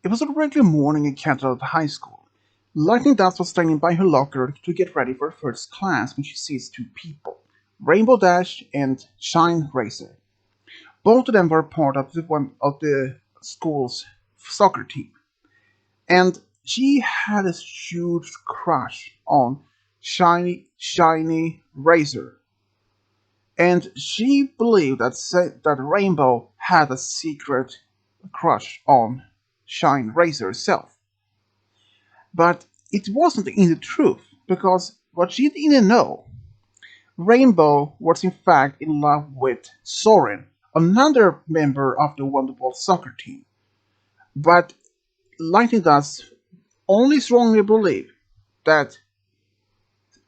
It was a regular morning in Canterlot High School. Lightning Dust was standing by her locker to get ready for first class when she sees two people, Rainbow Dash and Shine Racer. Both of them were part of the school's soccer team, and she had a huge crush on Shiny Racer, and she believed that Rainbow had a secret crush on Shine Racer herself. But it wasn't in the truth, because what she didn't know, Rainbow was in fact in love with Soren, another member of the Wonderful soccer team. But Lightning Dust only strongly believed that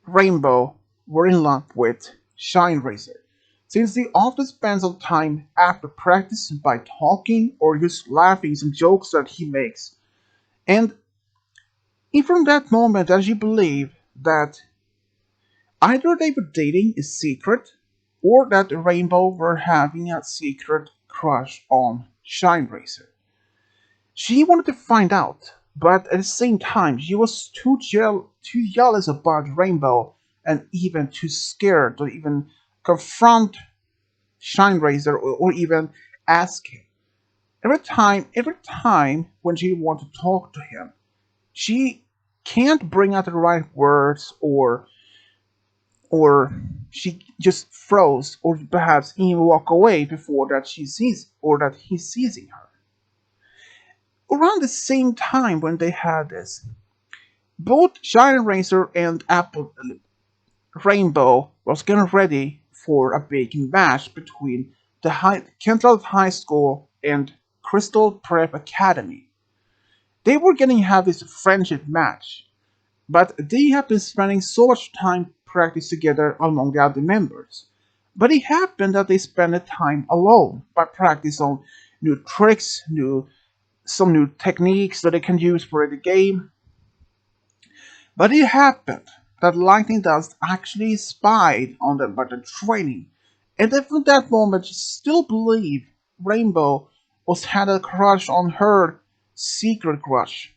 Rainbow were in love with Shine Racer, since they often spend some time after practice by talking or just laughing some jokes that he makes. And from that moment that she believed that either they were dating in secret, or that Rainbow were having a secret crush on Shine Racer. She wanted to find out, but at the same time, she was too jealous about Rainbow and even too scared to even confront Shine Racer or even ask him. Every time when she wanted to talk to him, she can't bring out the right words, or she just froze, or perhaps even walk away before that she sees or that he's seizing her. Around the same time when they had this, both Giant Racer and Apple Rainbow was getting ready for a big match between Kentland High School and Crystal Prep Academy. They were going to have this friendship match, but they have been spending so much time practice together among the other members. But it happened that they spent the time alone by practice on new tricks, some new techniques that they can use for the game. But it happened that Lightning Dust actually spied on them by the training, and then from that moment she still believed Rainbow was had a crush on her secret crush.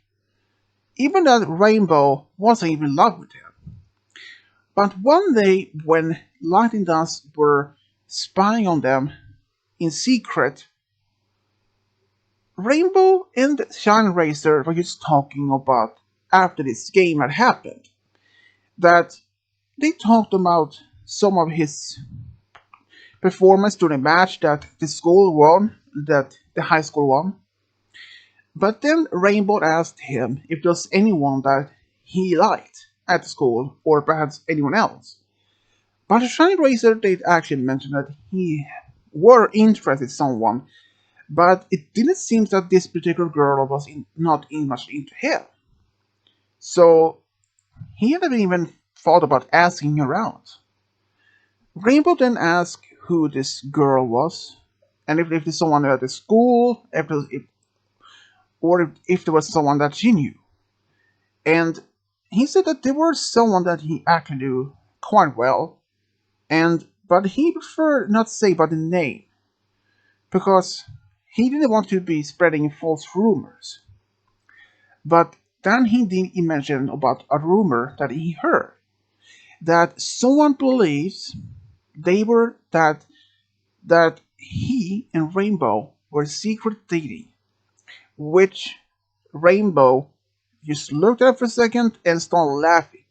Even that Rainbow wasn't even in love with him. But one day when Lightning Dust were spying on them in secret, Rainbow and Shine Racer were just talking about after this game had happened. That they talked about some of his performance during the match that the school won, that the high school won. But then Rainbow asked him if there was anyone that he liked at the school, or perhaps anyone else. But Shine Racer did actually mention that he were interested in someone, but it didn't seem that this particular girl was not in much into him. So he hadn't even thought about asking her out. Rainbow then asked who this girl was, and if there's someone at the school, or if there was someone that she knew. And he said that there was someone that he actually knew quite well, and but he preferred not to say about the name, because he didn't want to be spreading false rumors. But then he did mention about a rumor that he heard, that someone believes they were that he and Rainbow were secret dating, which Rainbow just looked at for a second and started laughing.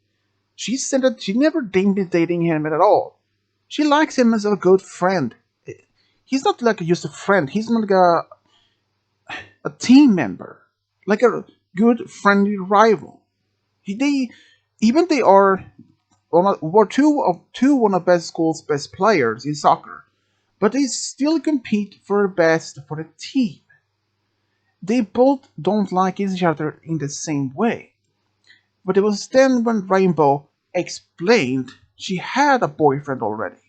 She said that she never been dating him at all. She likes him as a good friend. He's not like just a friend. He's not like a team member, like a good friendly rival. They even they are were two one of best school's best players in soccer, but they still compete for the best for the team. They both don't like each other in the same way. But it was then when Rainbow explained she had a boyfriend already.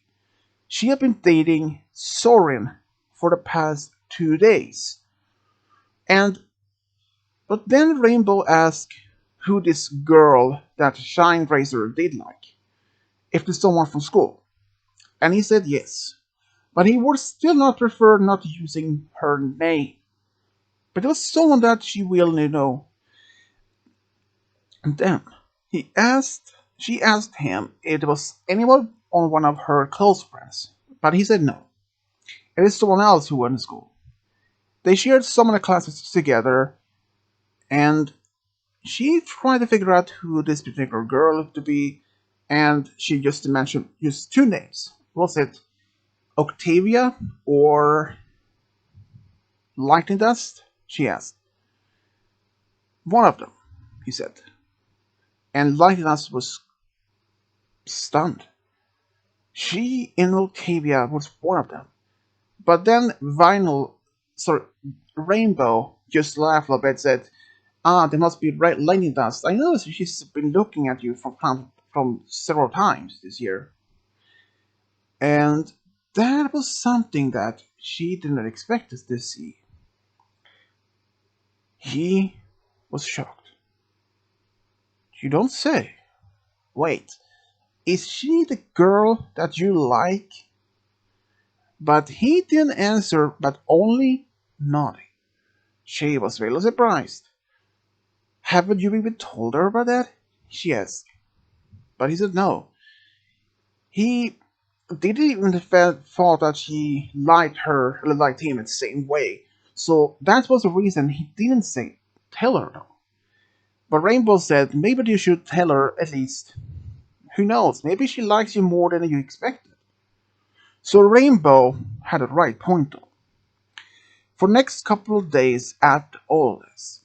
She had been dating Soren for the past 2 days. And but then Rainbow asked who this girl that Shine Racer did like, if there's someone from school. And he said yes. But he would still not prefer not using her name. but it was someone that she really knew. And then she asked him if it was anyone on one of her close friends, but he said no. It is someone else who went to school. They shared some of the classes together, and she tried to figure out who this particular girl to be, and she just mentioned just two names. Was it Octavia or Lightning Dust? She asked. One of them, he said. And Lightning Dust was stunned. She and Octavia was one of them. But then Rainbow just laughed a little bit and said, "Ah, there must be Lightning Dust. I noticed she's been looking at you from several times this year." And that was something that she did not expect to see. He was shocked. "You don't say. Wait, is she the girl that you like?" But he didn't answer, but only nodding. She was really surprised. "Haven't you even told her about that?" she asked. But he said no. He didn't even thought that she liked her or liked him in the same way. So that was the reason he didn't say tell her though. But Rainbow said maybe you should tell her at least. Who knows? Maybe she likes you more than you expected. So Rainbow had a right point though. For next couple of days after all this,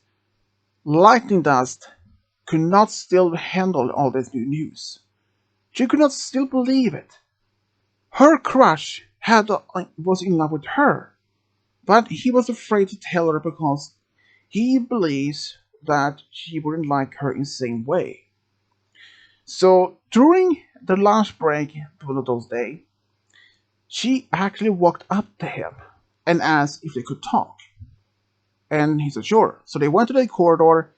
Lightning Dust could not still handle all this new news. She could not still believe it. Her crush was in love with her, but he was afraid to tell her because he believes that she wouldn't like her in the same way. So during the lunch break one of those days, she actually walked up to him and asked if they could talk. And he said sure. So they went to the corridor,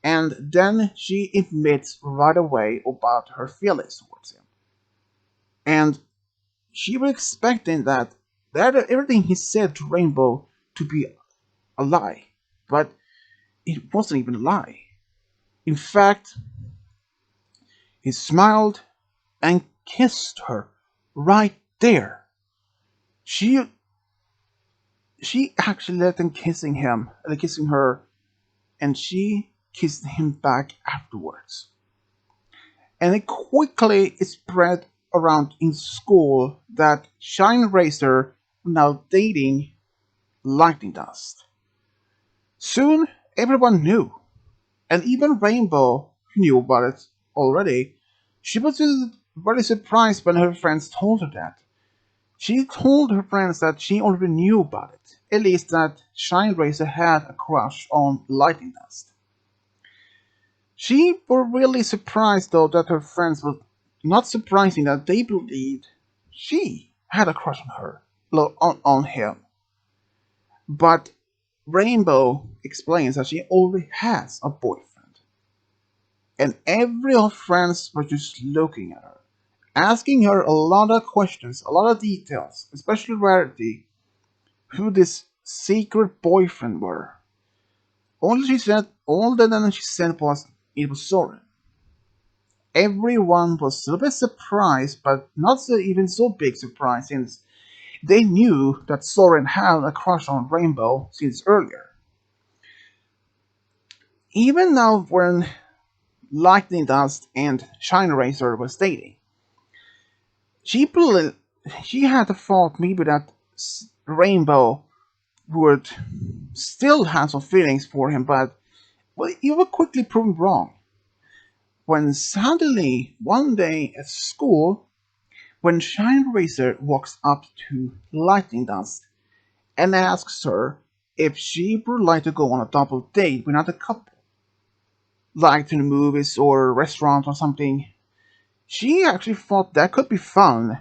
and then she admits right away about her feelings towards him. And she was expecting that everything he said to Rainbow to be a lie, but it wasn't even a lie. In fact, he smiled and kissed her right there. She she actually let him kissing her, and she kissed him back afterwards. And it quickly spread around in school that Shine Racer was now dating Lightning Dust. Soon everyone knew, and even Rainbow knew about it already. She was very surprised when her friends told her that. She told her friends that she already knew about it, at least that Shine Racer had a crush on Lightning Dust. She was really surprised though that her friends were not surprising that they believed she had a crush on her, on him. But Rainbow explains that she already has a boyfriend. And every of her friends were just looking at her, asking her a lot of questions, a lot of details, especially Rarity, who this secret boyfriend were. All that she said was it was Soren. Everyone was a bit surprised, but not even so big surprise since they knew that Soren had a crush on Rainbow since earlier. Even now when Lightning Dust and Shine Racer was dating, she believed, she had the thought maybe that Rainbow would still have some feelings for him, but well, it was quickly proven wrong. When suddenly, one day at school, when Shine Racer walks up to Lightning Dust and asks her if she would like to go on a double date with another couple, like to the movies or a restaurant or something, she actually thought that could be fun,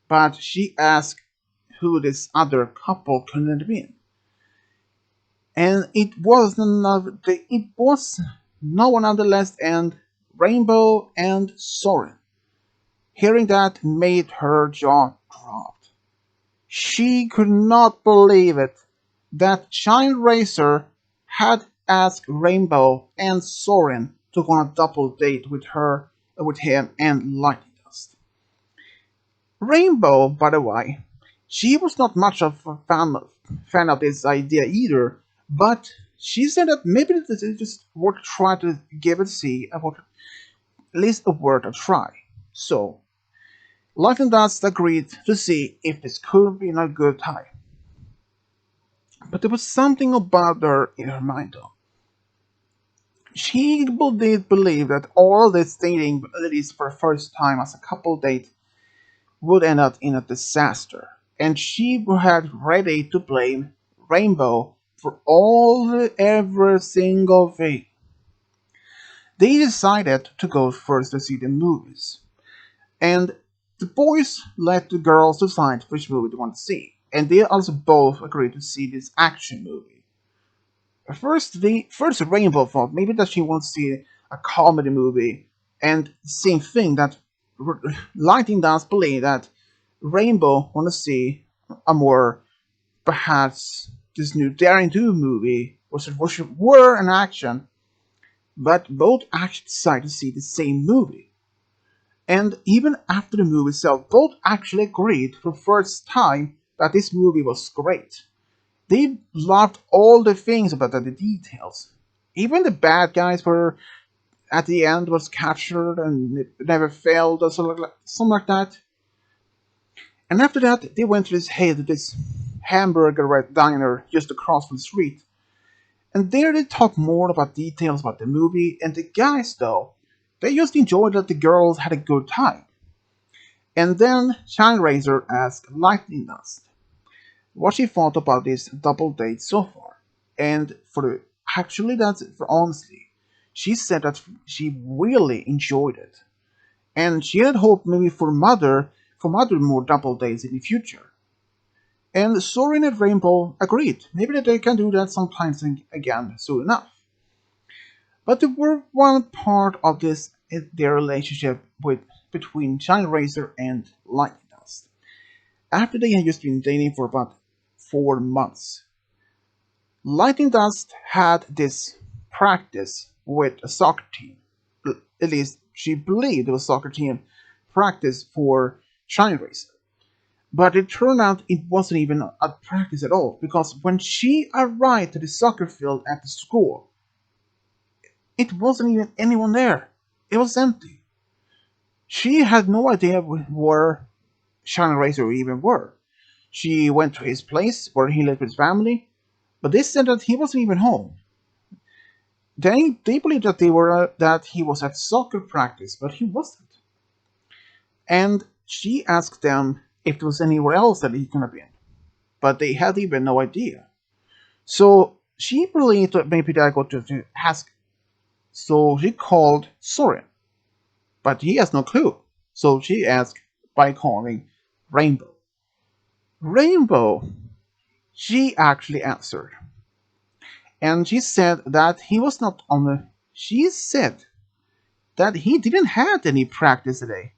but she asked who this other couple could have been. And it was no one other less than Rainbow and Soren. Hearing that made her jaw drop. She could not believe it that Shine Racer had asked Rainbow and Soren to go on a double date with him and Lightning Dust. Rainbow, by the way, she was not much of a fan of this idea either, but she said that maybe it just worth trying to give it a see, at least a word a try. So, Lightning Dust agreed to see if this could be a good time. But there was something about her in her mind though. She did believe that all this dating, at least for the first time as a couple date, would end up in a disaster, and she had ready to blame Rainbow for every single thing. They decided to go first to see the movies, and the boys let the girls decide which movie they want to see, and they also both agreed to see this action movie. First Rainbow thought maybe that she wants to see a comedy movie, and same thing that Lighting does believe that Rainbow want to see a more perhaps this new daring do movie which were an action, but both actually decided to see the same movie. And even after the movie itself, both actually agreed for the first time that this movie was great. They loved all the things about the details. Even the bad guys were at the end was captured and it never failed or something like that. And after that, they went to this hamburger diner just across from the street. And there they talked more about details about the movie. And the guys, though, they just enjoyed that the girls had a good time. And then Shine Razor asked Lightning Dust what she thought about this double date so far. And for honestly, she said that she really enjoyed it, and she had hoped maybe for other more double dates in the future. And Soren and Rainbow agreed, maybe that they can do that sometimes again soon enough. But there were one part of this their relationship between Shine Razor and Lightning Dust. After they had just been dating for about 4 months, Lightning Dust had this practice with a soccer team. At least she believed it was a soccer team practice for Shine Racer. But it turned out it wasn't even a practice at all, because when she arrived to the soccer field at the school, it wasn't even anyone there. It was empty. She had no idea where Shine Racer even were. She went to his place where he lived with his family, but they said that he wasn't even home. They believed that that he was at soccer practice, but he wasn't. And she asked them if there was anywhere else that he could have been, but they had even no idea. So she believed that maybe they got to ask. So she called Soren, but he has no clue. So she asked by calling Rainbow. Rainbow, she actually answered, and she said that he was not on the. She said that he didn't have any practice today,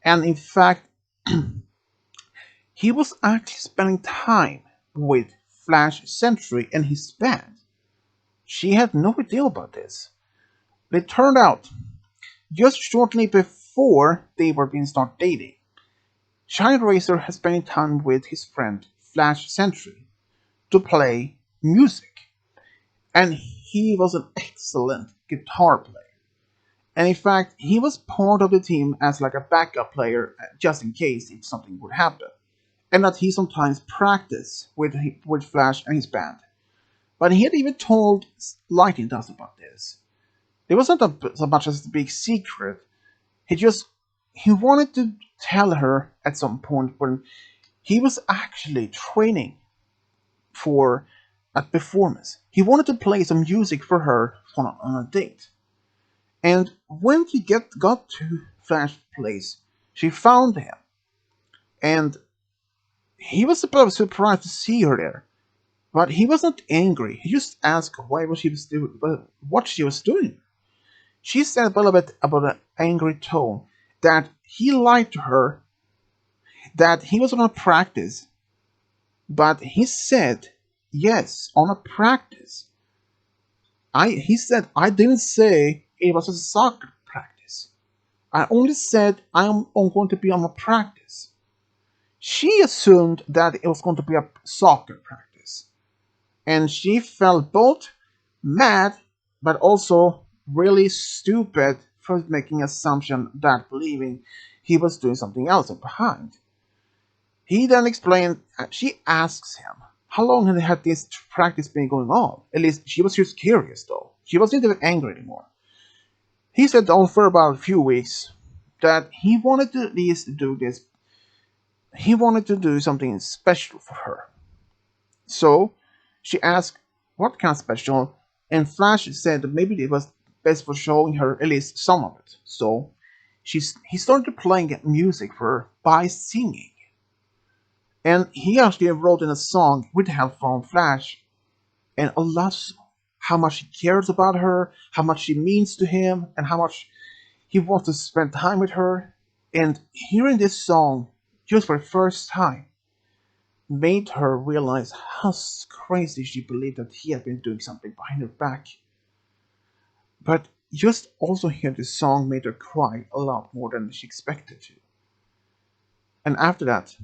and in fact, he was actually spending time with Flash Sentry and his band. She had no idea about this. But it turned out, just shortly before they were being start dating, Shine Racer had spent time with his friend Flash Sentry to play music. And he was an excellent guitar player. And in fact, he was part of the team as like a backup player just in case if something would happen. And that he sometimes practiced with Flash and his band. But he had even told Lightning Dust about this. It wasn't so much as a big secret. He wanted to tell her at some point when he was actually training for a performance. He wanted to play some music for her on a date. And when he got to Flash's place, she found him. And he was surprised to see her there. But he was not angry. He just asked what she was doing. She said a little bit about an angry tone that he lied to her, that he was on a practice, but he said Yes, on a practice. He said, I didn't say it was a soccer practice. I only said I'm going to be on a practice. She assumed that it was going to be a soccer practice. And she felt both mad but also really stupid for making assumption that believing he was doing something else behind. He then explained, she asks him, how long had this practice been going on? At least she was just curious though. She wasn't even angry anymore. He said on for about a few weeks that he wanted to at least do this. He wanted to do something special for her. So she asked what kind of special, and Flash said that maybe it was best for showing her at least some of it. So he started playing music for her by singing. And he actually wrote in a song with the help from Flash and a love song. How much he cares about her, how much she means to him, and how much he wants to spend time with her. And hearing this song just for the first time made her realize how crazy she believed that he had been doing something behind her back. But just also hearing this song made her cry a lot more than she expected to. And after that,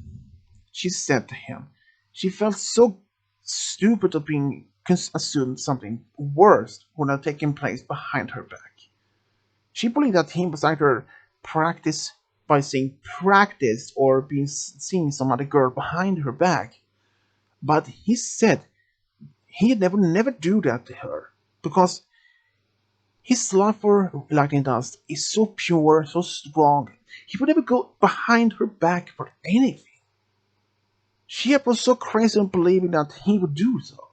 she said to him, she felt so stupid of being assumed something worse would have taken place behind her back. She believed that he was either practice by saying practice or being seeing some other girl behind her back. But he said he'd never do that to her because his love for Lightning Dust is so pure, so strong. He would never go behind her back for anything. She was so crazy in believing that he would do so.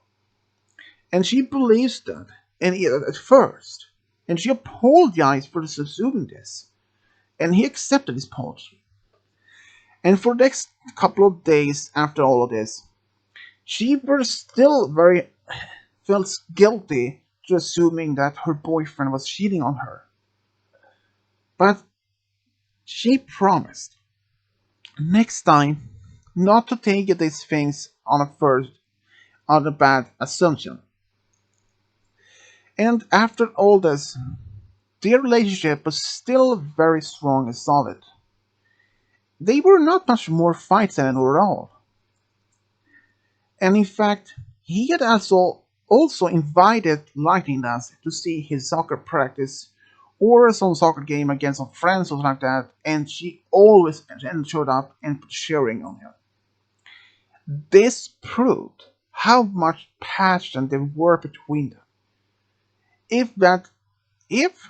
And she believes that, and at first. And she apologized for assuming this. And he accepted his apology. And for the next couple of days after all of this, she was still very felt guilty to assuming that her boyfriend was cheating on her. But she promised next time not to take these things on a bad assumption. And after all this, their relationship was still very strong and solid. They were not much more fights than all. And in fact, he had also invited Lightning Dance to see his soccer practice or some soccer game against some friends or something like that, and she always showed up and cheering on him. This proved how much passion there were between them. If that if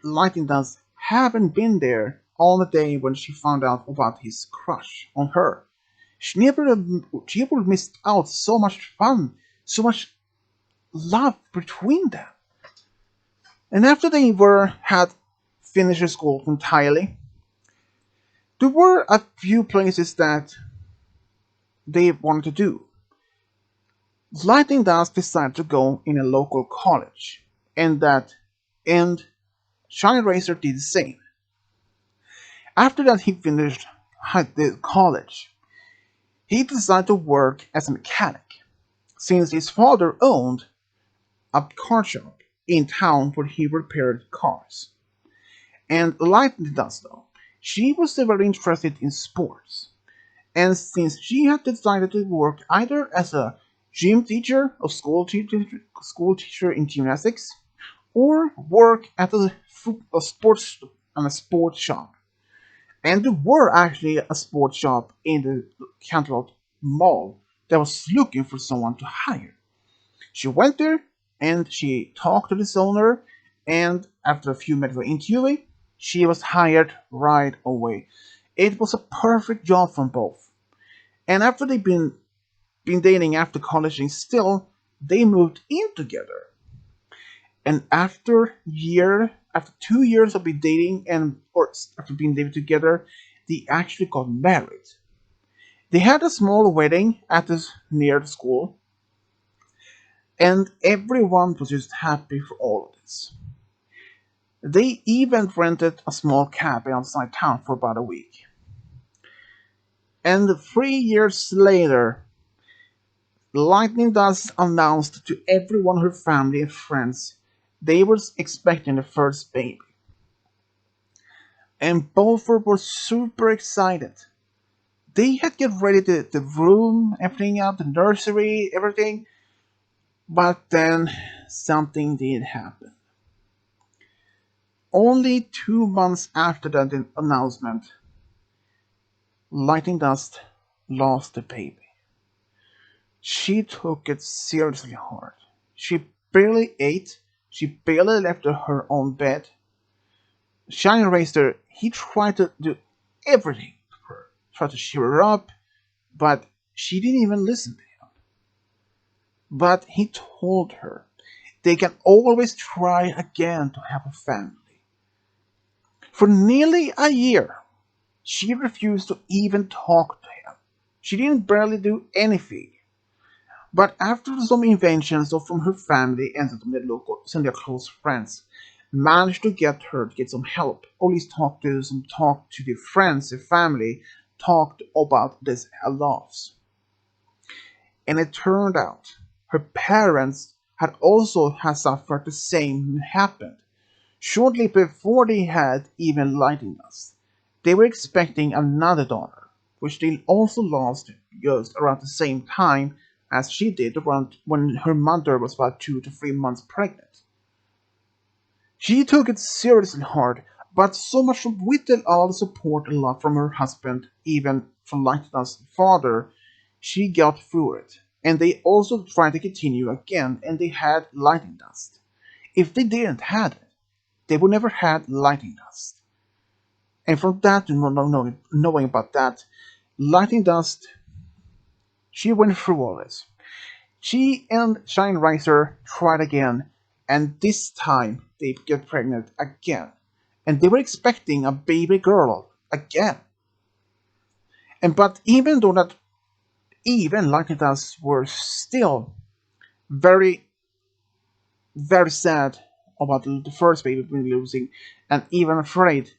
Lightning Dance hadn't been there on the day when she found out about his crush on her, she would have missed out so much fun, so much love between them. And after they had finished school entirely, there were a few places that they wanted to do. Lightning Dance decided to go in a local college, and Shiny Racer did the same. After that he finished the college, he decided to work as a mechanic, since his father owned a car shop in town where he repaired cars. And like Dust, though, she was very interested in sports. And since she had decided to work either as a gym teacher or school teacher in gymnastics, or work at a sports on a sports shop. And there were actually a sports shop in the Canterlot Mall that was looking for someone to hire. She went there and she talked to this owner, and after a few minutes of interviewing, she was hired right away. It was a perfect job for both. And after they've been dating after college and still, they moved in together. And after 2 years of being dating or after being dating together, they actually got married. They had a small wedding at this near the school, and everyone was just happy for all of this. They even rented a small cabin outside town for about a week. And 3 years later, Lightning Dust announced to everyone, her family and friends, they were expecting the first baby. And both were super excited. They had get ready the room, everything up, the nursery, everything. But then something did happen. Only 2 months after that announcement, Lightning Dust lost the baby. She took it seriously hard. She barely ate. She barely left her own bed. Shiny Racer, he tried to do everything for her. Tried to cheer her up, but she didn't even listen to him. But he told her they can always try again to have a family. For nearly a year, she refused to even talk to him. She didn't barely do anything. But after some inventions from her family and some of their close friends, managed to get some help, or at least talk to the friends, the family, talked about this loss. And it turned out her parents had suffered the same happened. Shortly before they had even Lightning Dust, they were expecting another daughter, which they also lost just around the same time as she did around when her mother was about 2 to 3 months pregnant. She took it seriously hard, but so much with all the support and love from her husband, even from Lightning's father, she got through it. And they also tried to continue again, and they had Lightning Dust. If they didn't have it, they would never had Lightning Dust. And from that, knowing about that, Lightning Dust, she went through all this. She and Shine Riser tried again, and this time they get pregnant again. And they were expecting a baby girl again. And but even though that even Lightning Dust were still very, very sad about the first baby being losing, and even afraid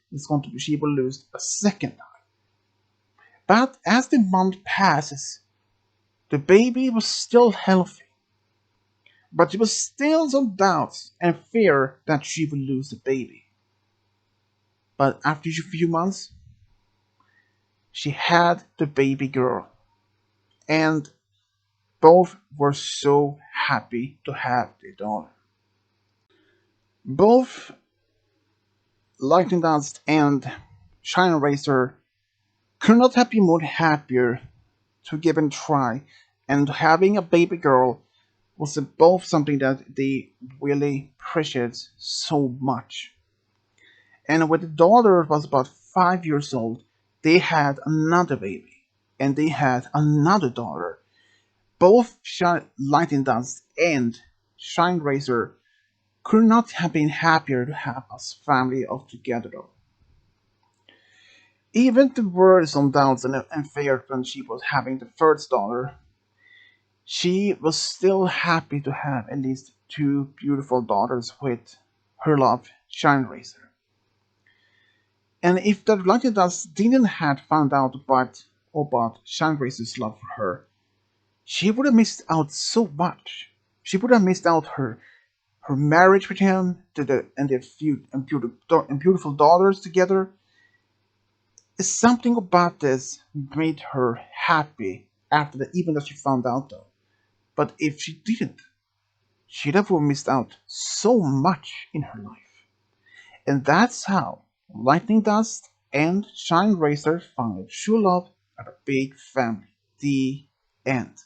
she will lose a second time. But as the month passes, the baby was still healthy, but there was still some doubts and fear that she would lose the baby. But after a few months, she had the baby girl, and both were so happy to have the daughter. Both Lightning Dust and Shine Racer could not have been more happier to give it a try, and having a baby girl was both something that they really appreciated so much. And when the daughter was about 5 years old, they had another baby, and they had another daughter. Both Lightning Dust and Shine Racer could not have been happier to have a family of together though. Even there were some doubts and fears when she was having the first daughter, she was still happy to have at least two beautiful daughters with her love, Shine Racer. And if the Lightning Dust didn't had found out about Shine Racer's love for her, she would have missed out so much. She would have missed out her marriage with him, and their few and beautiful daughters together. Something about this made her happy after that, even though she found out though. But if she didn't, she'd have missed out so much in her life. And that's how Lightning Dust and Shine Racer found true love and a big family. The end.